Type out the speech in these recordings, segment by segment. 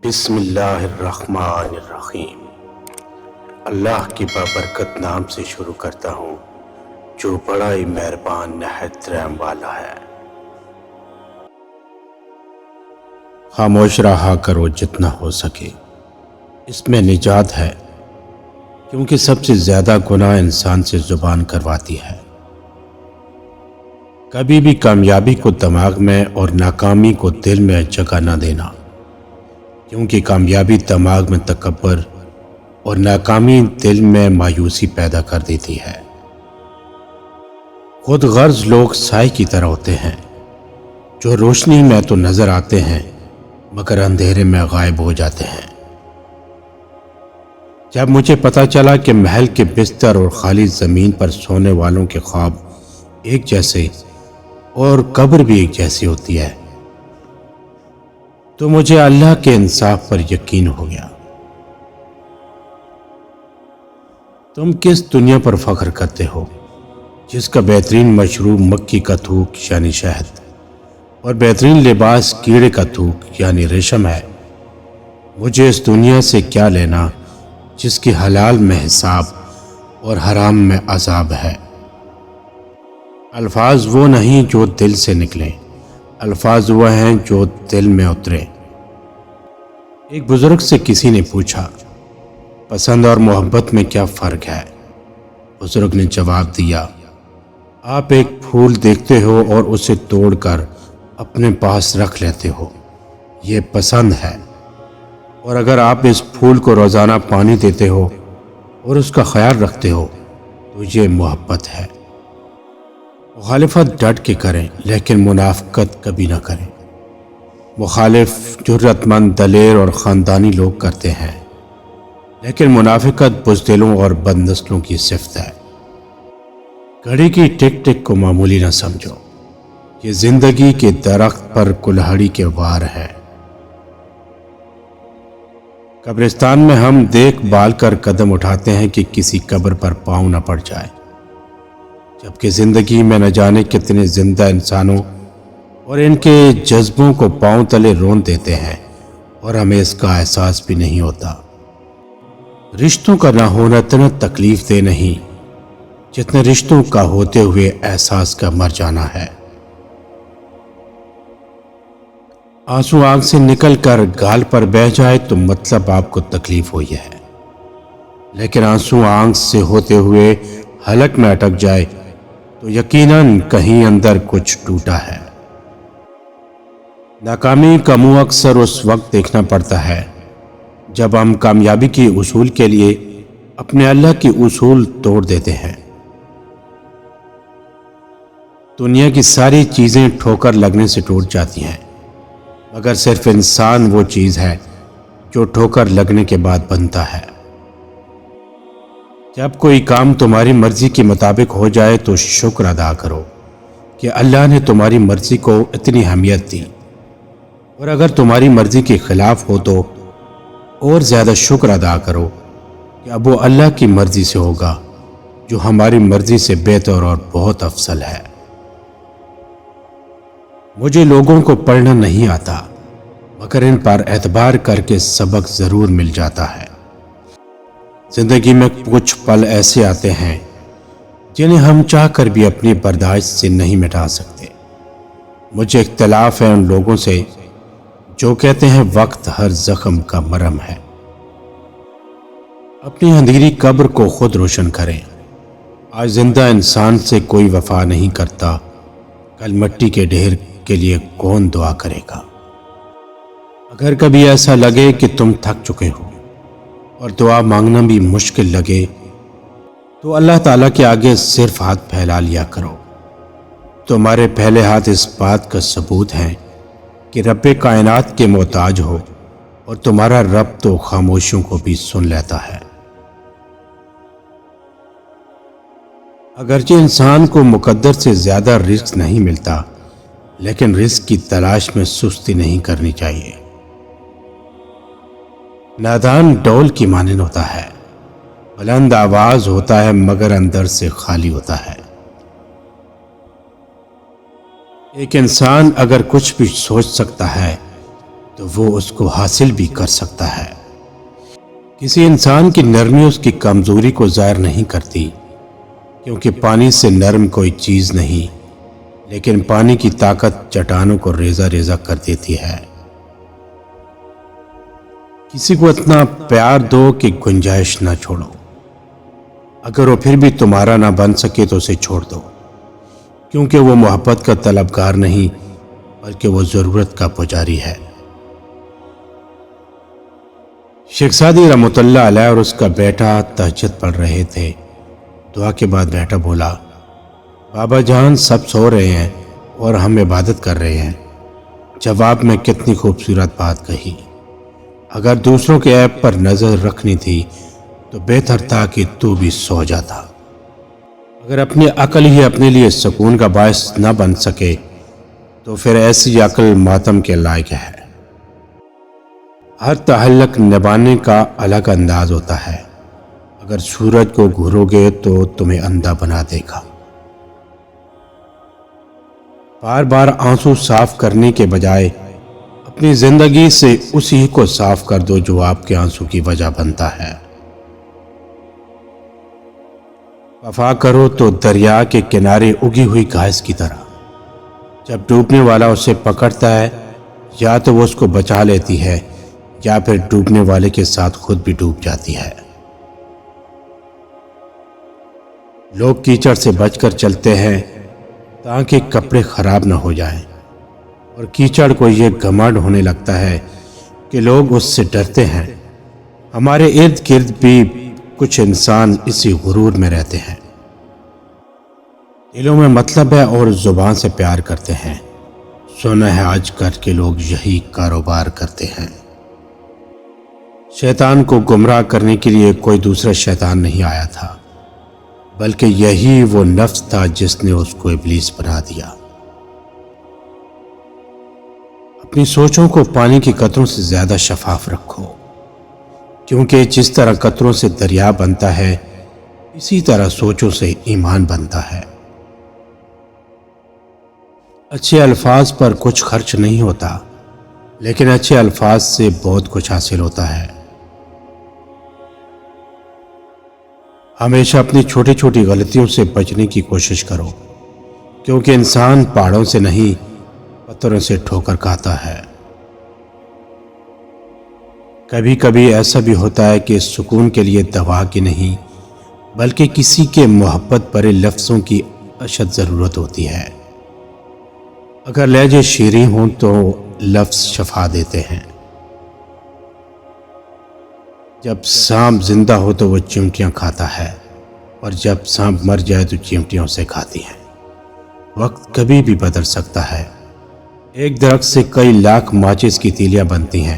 بسم اللہ الرحمن الرحیم۔ اللہ کی بابرکت نام سے شروع کرتا ہوں جو بڑا ہی مہربان نہایت رحم والا ہے۔ خاموش رہا کرو جتنا ہو سکے، اس میں نجات ہے، کیونکہ سب سے زیادہ گناہ انسان سے زبان کرواتی ہے۔ کبھی بھی کامیابی کو دماغ میں اور ناکامی کو دل میں جگہ نہ دینا، کیونکہ کامیابی دماغ میں تکبر اور ناکامی دل میں مایوسی پیدا کر دیتی ہے۔ خود غرض لوگ سائے کی طرح ہوتے ہیں جو روشنی میں تو نظر آتے ہیں مگر اندھیرے میں غائب ہو جاتے ہیں۔ جب مجھے پتا چلا کہ محل کے بستر اور خالی زمین پر سونے والوں کے خواب ایک جیسے اور قبر بھی ایک جیسی ہوتی ہے تو مجھے اللہ کے انصاف پر یقین ہو گیا۔ تم کس دنیا پر فخر کرتے ہو جس کا بہترین مشروب مکھی کا تھوک یعنی شہد اور بہترین لباس کیڑے کا تھوک یعنی ریشم ہے؟ مجھے اس دنیا سے کیا لینا جس کی حلال میں حساب اور حرام میں عذاب ہے۔ الفاظ وہ نہیں جو دل سے نکلیں، الفاظ وہ ہیں جو دل میں اترے۔ ایک بزرگ سے کسی نے پوچھا، پسند اور محبت میں کیا فرق ہے؟ بزرگ نے جواب دیا، آپ ایک پھول دیکھتے ہو اور اسے توڑ کر اپنے پاس رکھ لیتے ہو، یہ پسند ہے، اور اگر آپ اس پھول کو روزانہ پانی دیتے ہو اور اس کا خیال رکھتے ہو تو یہ محبت ہے۔ مخالفت ڈٹ کے کریں لیکن منافقت کبھی نہ کریں۔ مخالف جرأت مند، دلیر اور خاندانی لوگ کرتے ہیں، لیکن منافقت بزدلوں اور بد نسلوں کی صفت ہے۔ گھڑی کی ٹک ٹک کو معمولی نہ سمجھو، یہ زندگی کے درخت پر کلہڑی کے وار ہے۔ قبرستان میں ہم دیکھ بھال کر قدم اٹھاتے ہیں کہ کسی قبر پر پاؤں نہ پڑ جائے، جبکہ زندگی میں نہ جانے کتنے زندہ انسانوں اور ان کے جذبوں کو پاؤں تلے رون دیتے ہیں اور ہمیں اس کا احساس بھی نہیں ہوتا۔ رشتوں کا نہ ہونا اتنا تکلیف دہ نہیں جتنے رشتوں کا ہوتے ہوئے احساس کا مر جانا ہے۔ آنسو آنکھ سے نکل کر گال پر بہہ جائے تو مطلب آپ کو تکلیف ہوئی ہے، لیکن آنسو آنکھ سے ہوتے ہوئے حلق میں اٹک جائے تو یقیناً کہیں اندر کچھ ٹوٹا ہے۔ ناکامی کا منہ اکثر اس وقت دیکھنا پڑتا ہے جب ہم کامیابی کی اصول کے لیے اپنے اللہ کی اصول توڑ دیتے ہیں۔ دنیا کی ساری چیزیں ٹھوکر لگنے سے ٹوٹ جاتی ہیں، مگر صرف انسان وہ چیز ہے جو ٹھوکر لگنے کے بعد بنتا ہے۔ جب کوئی کام تمہاری مرضی کے مطابق ہو جائے تو شکر ادا کرو کہ اللہ نے تمہاری مرضی کو اتنی اہمیت دی، اور اگر تمہاری مرضی کے خلاف ہو تو اور زیادہ شکر ادا کرو کہ اب وہ اللہ کی مرضی سے ہوگا جو ہماری مرضی سے بہتر اور بہت افضل ہے۔ مجھے لوگوں کو پڑھنا نہیں آتا، مگر ان پر اعتبار کر کے سبق ضرور مل جاتا ہے۔ زندگی میں کچھ پل ایسے آتے ہیں جنہیں ہم چاہ کر بھی اپنی برداشت سے نہیں مٹا سکتے۔ مجھے اختلاف ہے ان لوگوں سے جو کہتے ہیں وقت ہر زخم کا مرہم ہے۔ اپنی اندھیری قبر کو خود روشن کریں۔ آج زندہ انسان سے کوئی وفا نہیں کرتا، کل مٹی کے ڈھیر کے لیے کون دعا کرے گا؟ اگر کبھی ایسا لگے کہ تم تھک چکے ہو اور دعا مانگنا بھی مشکل لگے تو اللہ تعالیٰ کے آگے صرف ہاتھ پھیلا لیا کرو۔ تمہارے پھیلے ہاتھ اس بات کا ثبوت ہیں کہ رب کائنات کے محتاج ہو، اور تمہارا رب تو خاموشیوں کو بھی سن لیتا ہے۔ اگرچہ انسان کو مقدر سے زیادہ رزق نہیں ملتا، لیکن رزق کی تلاش میں سستی نہیں کرنی چاہیے۔ نادان ڈول کی مانند ہوتا ہے، بلند آواز ہوتا ہے مگر اندر سے خالی ہوتا ہے۔ ایک انسان اگر کچھ بھی سوچ سکتا ہے تو وہ اس کو حاصل بھی کر سکتا ہے۔ کسی انسان کی نرمی اس کی کمزوری کو ظاہر نہیں کرتی، کیونکہ پانی سے نرم کوئی چیز نہیں، لیکن پانی کی طاقت چٹانوں کو ریزہ ریزہ کر دیتی ہے۔ کسی کو اتنا پیار دو کہ گنجائش نہ چھوڑو، اگر وہ پھر بھی تمہارا نہ بن سکے تو اسے چھوڑ دو، کیونکہ وہ محبت کا طلبگار نہیں بلکہ وہ ضرورت کا پجاری ہے۔ شیخ سعدی رحمۃ اللہ علیہ اور اس کا بیٹا تہجد پڑھ رہے تھے۔ دعا کے بعد بیٹا بولا، بابا جان سب سو رہے ہیں اور ہم عبادت کر رہے ہیں۔ جواب میں کتنی خوبصورت بات کہی۔ اگر دوسروں کے عیب پر نظر رکھنی تھی تو بہتر تھا کہ تو بھی سو جاتا۔ اگر اپنی عقل ہی اپنے لیے سکون کا باعث نہ بن سکے تو پھر ایسی عقل ماتم کے لائق ہے۔ ہر تعلق نبھانے کا الگ انداز ہوتا ہے۔ اگر سورج کو گھورو گے تو تمہیں اندھا بنا دے گا۔ بار بار آنسو صاف کرنے کے بجائے اپنی زندگی سے اسی کو صاف کر دو جو آپ کے آنسو کی وجہ بنتا ہے۔ وفا کرو تو دریا کے کنارے اگی ہوئی گھاس کی طرح، جب ڈوبنے والا اسے پکڑتا ہے یا تو وہ اس کو بچا لیتی ہے یا پھر ڈوبنے والے کے ساتھ خود بھی ڈوب جاتی ہے۔ لوگ کیچڑ سے بچ کر چلتے ہیں تاکہ کپڑے خراب نہ ہو جائیں، اور کیچڑ کو یہ گھمنڈ ہونے لگتا ہے کہ لوگ اس سے ڈرتے ہیں۔ ہمارے ارد گرد بھی کچھ انسان اسی غرور میں رہتے ہیں۔ دلوں میں مطلب ہے اور زبان سے پیار کرتے ہیں۔ سنا ہے آج کل کے لوگ یہی کاروبار کرتے ہیں۔ شیطان کو گمراہ کرنے کے لیے کوئی دوسرا شیطان نہیں آیا تھا، بلکہ یہی وہ نفس تھا جس نے اس کو ابلیس بنا دیا۔ اپنی سوچوں کو پانی کی قطروں سے زیادہ شفاف رکھو، کیونکہ جس طرح قطروں سے دریا بنتا ہے اسی طرح سوچوں سے ایمان بنتا ہے۔ اچھے الفاظ پر کچھ خرچ نہیں ہوتا، لیکن اچھے الفاظ سے بہت کچھ حاصل ہوتا ہے۔ ہمیشہ اپنی چھوٹی چھوٹی غلطیوں سے بچنے کی کوشش کرو، کیونکہ انسان پہاڑوں سے نہیں پتھروں سے ٹھوکر کھاتا ہے۔ کبھی کبھی ایسا بھی ہوتا ہے کہ سکون کے لیے دوا کی نہیں بلکہ کسی کے محبت بھرے لفظوں کی اشد ضرورت ہوتی ہے۔ اگر لہجے شیریں ہوں تو لفظ شفا دیتے ہیں۔ جب سانپ زندہ ہو تو وہ چیونٹیاں کھاتا ہے، اور جب سانپ مر جائے تو چیونٹیاں اسے کھاتی ہیں۔ وقت کبھی بھی بدل سکتا ہے۔ ایک درخت سے کئی لاکھ ماچس کی تیلیاں بنتی ہیں،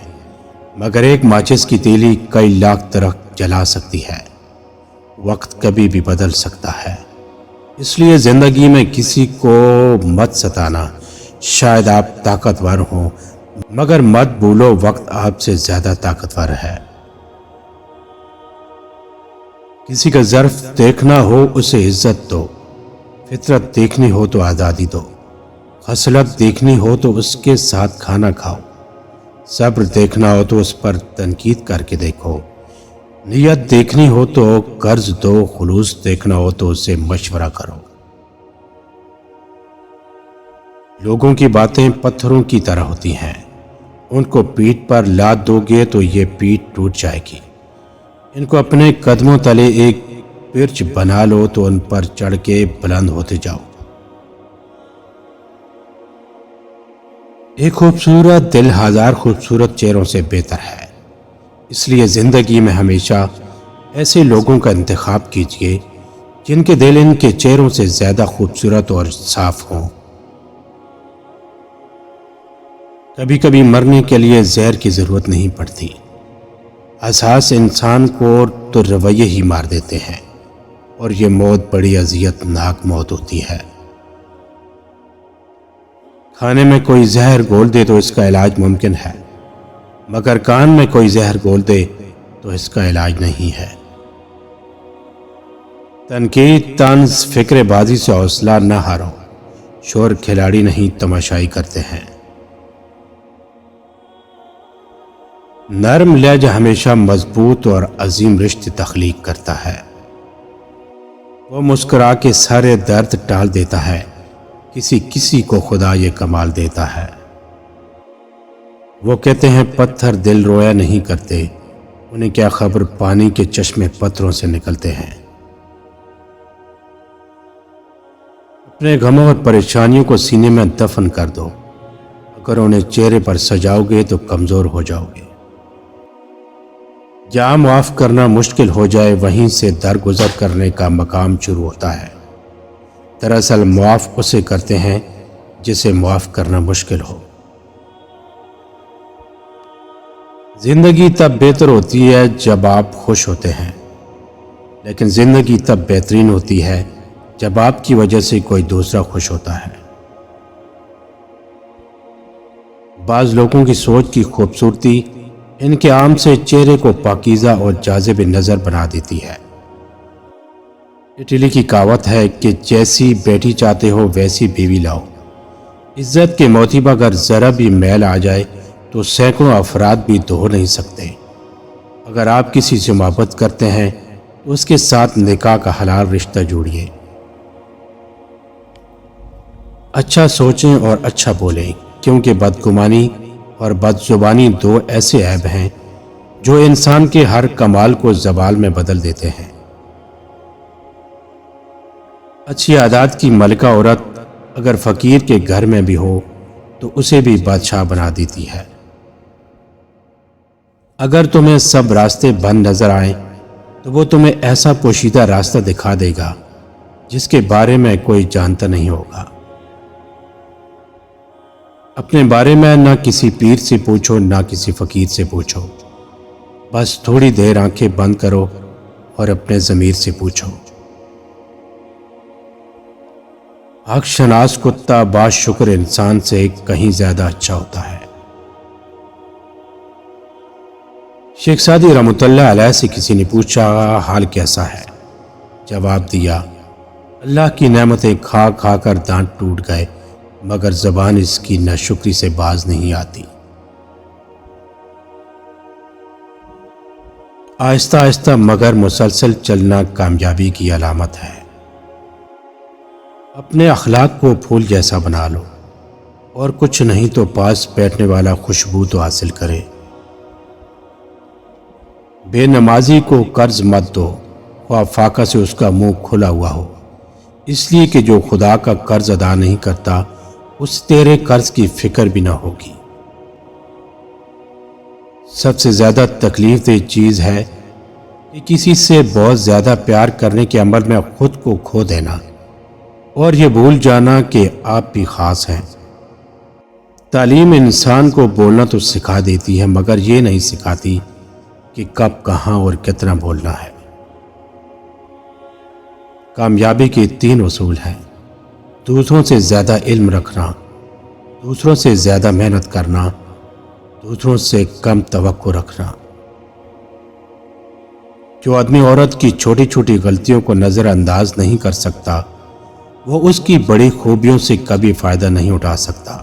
مگر ایک ماچس کی تیلی کئی لاکھ درخت جلا سکتی ہے۔ وقت کبھی بھی بدل سکتا ہے، اس لیے زندگی میں کسی کو مت ستانا۔ شاید آپ طاقتور ہوں، مگر مت بھولو وقت آپ سے زیادہ طاقتور ہے۔ کسی کا ظرف دیکھنا ہو اسے عزت دو، فطرت دیکھنی ہو تو آزادی دو، خصلت دیکھنی ہو تو اس کے ساتھ کھانا کھاؤ، صبر دیکھنا ہو تو اس پر تنقید کر کے دیکھو، نیت دیکھنی ہو تو قرض دو، خلوص دیکھنا ہو تو اسے مشورہ کرو۔ لوگوں کی باتیں پتھروں کی طرح ہوتی ہیں، ان کو پیٹھ پر لاد دو گے تو یہ پیٹھ ٹوٹ جائے گی۔ ان کو اپنے قدموں تلے ایک پرچ بنا لو تو ان پر چڑھ کے بلند ہوتے جاؤ۔ ایک خوبصورت دل ہزار خوبصورت چہروں سے بہتر ہے، اس لیے زندگی میں ہمیشہ ایسے لوگوں کا انتخاب کیجیے جن کے دل ان کے چہروں سے زیادہ خوبصورت اور صاف ہوں۔ کبھی کبھی مرنے کے لیے زہر کی ضرورت نہیں پڑتی، احساس انسان کو تو رویے ہی مار دیتے ہیں، اور یہ موت بڑی اذیت ناک موت ہوتی ہے۔ کھانے میں کوئی زہر گھول دے تو اس کا علاج ممکن ہے، مگر کان میں کوئی زہر گھول دے تو اس کا علاج نہیں ہے۔ تنقید، طنز، فکر بازی سے حوصلہ نہ ہارو، شور کھلاڑی نہیں تماشائی کرتے ہیں۔ نرم لہجہ ہمیشہ مضبوط اور عظیم رشتے تخلیق کرتا ہے۔ وہ مسکرا کے سارے درد ٹال دیتا ہے، کسی کو خدا یہ کمال دیتا ہے۔ وہ کہتے ہیں پتھر دل رویا نہیں کرتے، انہیں کیا خبر پانی کے چشمے پتھروں سے نکلتے ہیں۔ اپنے غموں اور پریشانیوں کو سینے میں دفن کر دو، اگر انہیں چہرے پر سجاؤ گے تو کمزور ہو جاؤ گے۔ جہاں معاف کرنا مشکل ہو جائے وہیں سے درگزر کرنے کا مقام شروع ہوتا ہے۔ دراصل معاف اسے کرتے ہیں جسے معاف کرنا مشکل ہو۔ زندگی تب بہتر ہوتی ہے جب آپ خوش ہوتے ہیں، لیکن زندگی تب بہترین ہوتی ہے جب آپ کی وجہ سے کوئی دوسرا خوش ہوتا ہے۔ بعض لوگوں کی سوچ کی خوبصورتی ان کے عام سے چہرے کو پاکیزہ اور جاذب نظر بنا دیتی ہے۔ اٹلی کی کہاوت ہے کہ جیسی بیٹی چاہتے ہو ویسی بیوی لاؤ۔ عزت کے موتیب اگر ذرا بھی میل آ جائے تو سینکڑوں افراد بھی دھو نہیں سکتے۔ اگر آپ کسی سے محبت کرتے ہیں تو اس کے ساتھ نکاح کا حلال رشتہ جوڑیے۔ اچھا سوچیں اور اچھا بولیں، کیونکہ بدگمانی اور بدزبانی دو ایسے عیب ہیں جو انسان کے ہر کمال کو زوال میں بدل دیتے ہیں۔ اچھی عادات کی ملکہ عورت اگر فقیر کے گھر میں بھی ہو تو اسے بھی بادشاہ بنا دیتی ہے۔ اگر تمہیں سب راستے بند نظر آئیں تو وہ تمہیں ایسا پوشیدہ راستہ دکھا دے گا جس کے بارے میں کوئی جانتا نہیں ہوگا۔ اپنے بارے میں نہ کسی پیر سے پوچھو نہ کسی فقیر سے پوچھو، بس تھوڑی دیر آنکھیں بند کرو اور اپنے ضمیر سے پوچھو۔ حق شناس کتا باشکر انسان سے کہیں زیادہ اچھا ہوتا ہے۔ شیخ سعدی رحمۃ اللہ علیہ سے کسی نے پوچھا حال کیسا ہے؟ جواب دیا اللہ کی نعمتیں کھا کھا کر دانت ٹوٹ گئے مگر زبان اس کی ناشکری سے باز نہیں آتی۔ آہستہ آہستہ مگر مسلسل چلنا کامیابی کی علامت ہے۔ اپنے اخلاق کو پھول جیسا بنا لو، اور کچھ نہیں تو پاس بیٹھنے والا خوشبو تو حاصل کرے۔ بے نمازی کو قرض مت دو، خواہ فاقہ سے اس کا منہ کھلا ہوا ہو، اس لیے کہ جو خدا کا قرض ادا نہیں کرتا اس تیرے قرض کی فکر بھی نہ ہوگی۔ سب سے زیادہ تکلیف دہ چیز ہے کہ کسی سے بہت زیادہ پیار کرنے کے عمل میں خود کو کھو دینا اور یہ بھول جانا کہ آپ بھی خاص ہیں۔ تعلیم انسان کو بولنا تو سکھا دیتی ہے مگر یہ نہیں سکھاتی کہ کب کہاں اور کتنا بولنا ہے۔ کامیابی کے 3 اصول ہیں: دوسروں سے زیادہ علم رکھنا، دوسروں سے زیادہ محنت کرنا، دوسروں سے کم توقع رکھنا۔ جو آدمی عورت کی چھوٹی چھوٹی غلطیوں کو نظر انداز نہیں کر سکتا وہ اس کی بڑی خوبیوں سے کبھی فائدہ نہیں اٹھا سکتا۔